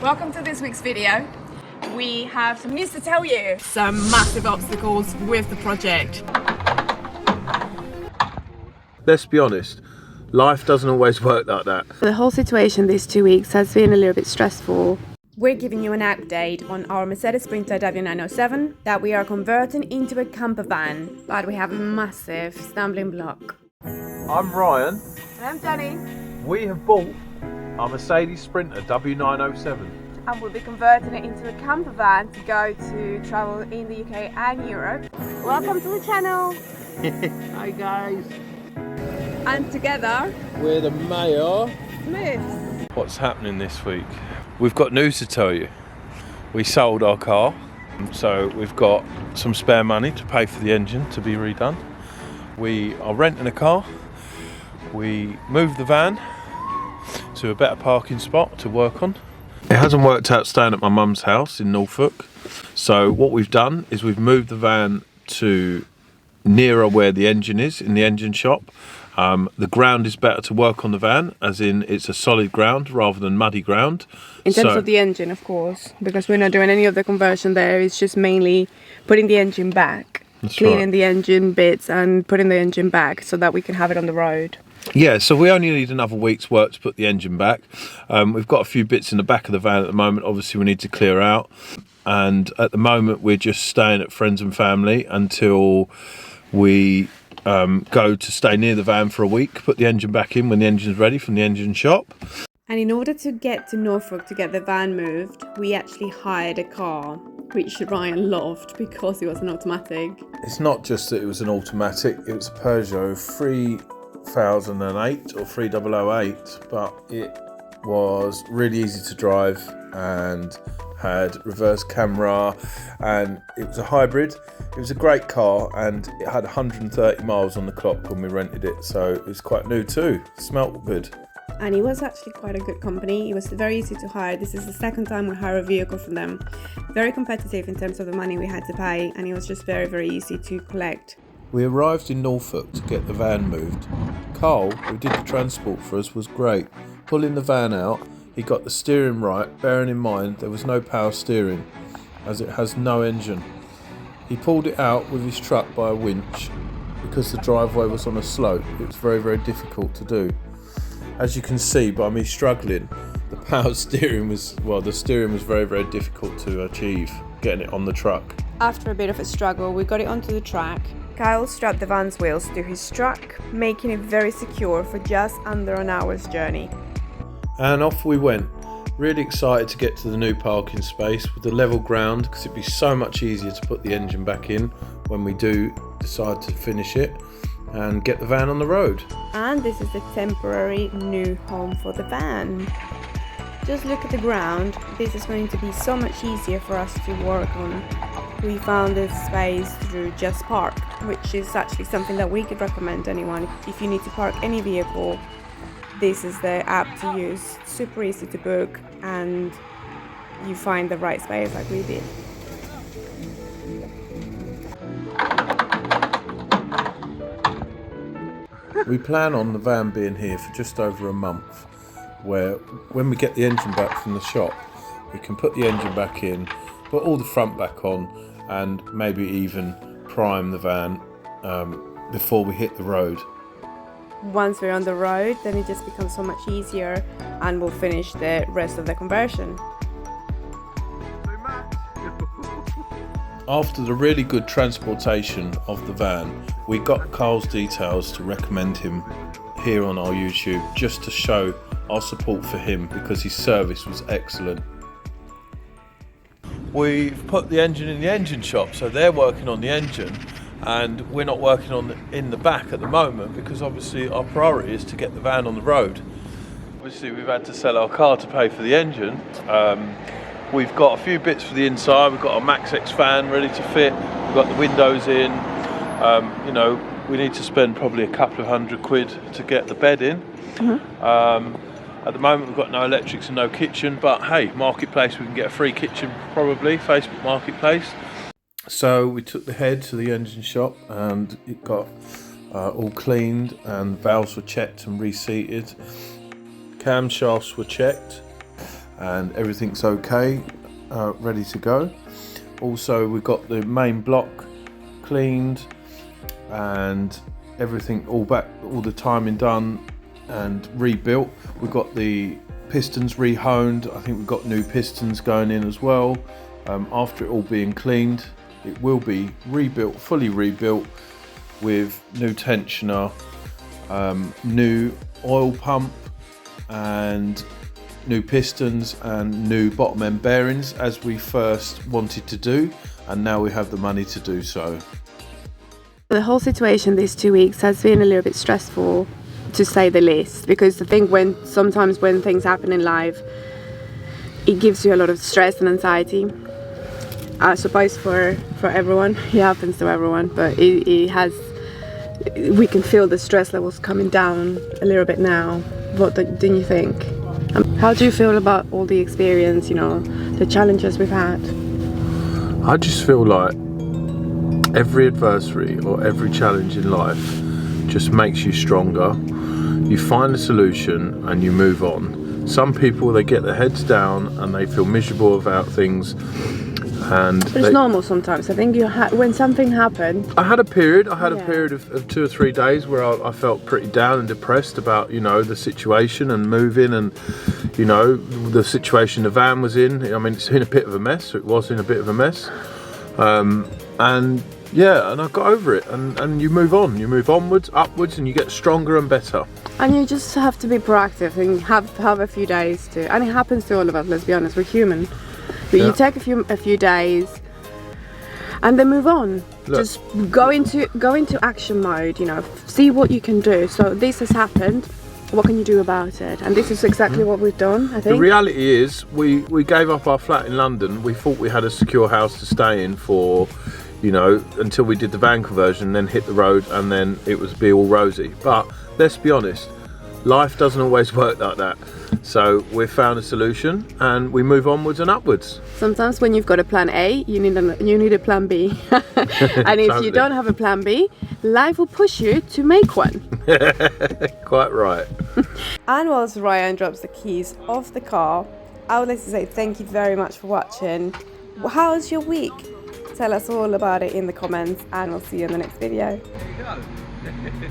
Welcome to this week's video. We have some news to tell you. Some massive obstacles with the project. Let's be honest, life doesn't always work like that. The whole situation these 2 weeks has been a little bit stressful. We're giving you an update on our Mercedes Sprinter W907 that we are converting into a camper van, but we have a massive stumbling block. I'm Ryan. And I'm Danny. We have bought a Mercedes Sprinter W907. And we'll be converting it into a camper van to go to travel in the UK and Europe. Welcome to the channel. Hi guys. And together, We're the Mayor. Smiths. What's happening this week? We've got news to tell you. We sold our car, so we've got some spare money to pay for the engine to be redone. We are renting a car. We moved the van to a better parking spot to work on. It hasn't worked out staying at my mum's house in Norfolk, so what we've done is we've moved the van to nearer where the engine is, in the engine shop. The ground is better to work on the van, as in it's a solid ground rather than muddy ground. In terms of the engine, of course, because we're not doing any of the conversion there. It's just mainly putting the engine back, cleaning the engine bits and putting the engine back so that we can have it on the road. Yeah, so we only need another week's work to put the engine back. We've got a few bits in the back of the van at the moment, obviously we need to clear out. And at the moment we're just staying at friends and family until we go to stay near the van for a week, put the engine back in when the engine's ready from the engine shop. And in order to get to Norfolk to get the van moved, we actually hired a car, which Ryan loved because it was an automatic. It's not just that it was an automatic, it was a Peugeot 3008 or 3008, but it was really easy to drive and had reverse camera, and it was a hybrid. It was a great car and it had 130 miles on the clock when we rented it, so it was quite new too. It smelt good. And it was actually quite a good company. It was very easy to hire. This is the second time we hire a vehicle from them. Very competitive in terms of the money we had to pay, and it was just very, very easy to collect. We arrived in Norfolk to get the van moved. Kaale, who did the transport for us, was great. Pulling the van out, he got the steering right, bearing in mind there was no power steering, as it has no engine. He pulled it out with his truck by a winch. Because the driveway was on a slope, it was very, very difficult to do. As you can see by me struggling, the power steering was, the steering was very, very difficult to achieve, getting it on the truck. After a bit of a struggle, we got it onto the track. Kyle strapped the van's wheels to his truck, making it very secure for just under an hour's journey. And off we went. Really excited to get to the new parking space with the level ground, because it'd be so much easier to put the engine back in when we do decide to finish it and get the van on the road. And this is the temporary new home for the van. Just look at the ground. This is going to be so much easier for us to work on. We found this space through Just Park, which is actually something that we could recommend anyone. If you need to park any vehicle, this is the app to use. Super easy to book, and you find the right space like we did. We plan on the van being here for just over a month, where when we get the engine back from the shop, we can put the engine back in, put all the front back on, and maybe even prime the van before we hit the road. Once we're on the road, then it just becomes so much easier, and we'll finish the rest of the conversion. After the really good transportation of the van, we got Carl's details to recommend him here on our YouTube, just to show our support for him because his service was excellent. We've put the engine in the engine shop, so they're working on the engine, and we're not working on in the back at the moment because obviously our priority is to get the van on the road. Obviously we've had to sell our car to pay for the engine. We've got a few bits for the inside. We've got a Max X fan ready to fit. We've got the windows in. We need to spend probably a couple of £100 to get the bed in. At the moment we've got no electrics and no kitchen, but hey, Marketplace, we can get a free kitchen probably, Facebook Marketplace. So we took the head to the engine shop and it got all cleaned, and valves were checked and reseated. Camshafts were checked, and everything's okay, ready to go. Also, we've got the main block cleaned and everything all the timing done and rebuilt. We've got the pistons re-honed. I think we've got new pistons going in as well. After it all being cleaned, it will be rebuilt, fully rebuilt, with new tensioner, new oil pump and new pistons and new bottom end bearings, as we first wanted to do, and now we have the money to do so. The whole situation these 2 weeks has been a little bit stressful, to say the least, because I think sometimes when things happen in life, it gives you a lot of stress and anxiety. I suppose for everyone, it happens to everyone, but we can feel the stress levels coming down a little bit now. What do you think? How do you feel about all the experience, the challenges we've had? I just feel like every adversary or every challenge in life just makes you stronger. You find a solution and you move on. Some people, they get their heads down and they feel miserable about things. But it's normal sometimes. I think when something happened. I had a period of 2 or 3 days where I felt pretty down and depressed about, the situation and moving and, the situation the van was in. I mean, it's in a bit of a mess. It was in a bit of a mess. And I got over it, and you move on. You move onwards, upwards, and you get stronger and better. And you just have to be proactive and have a few days to. And it happens to all of us. Let's be honest, we're human. But you take a few days, and then move on. Look, just go into action mode. See what you can do. So this has happened. What can you do about it? And this is exactly what we've done, I think. The reality is, we gave up our flat in London. We thought we had a secure house to stay in for, until we did the van conversion, then hit the road, and then it was be all rosy. But let's be honest, life doesn't always work like that. So we've found a solution, and we move onwards and upwards. Sometimes when you've got a plan A, you need a plan B. And if you don't have a plan B, life will push you to make one. Quite right. And whilst Ryan drops the keys off the car, I would like to say thank you very much for watching. How's your week? Tell us all about it in the comments, and we'll see you in the next video. There you go.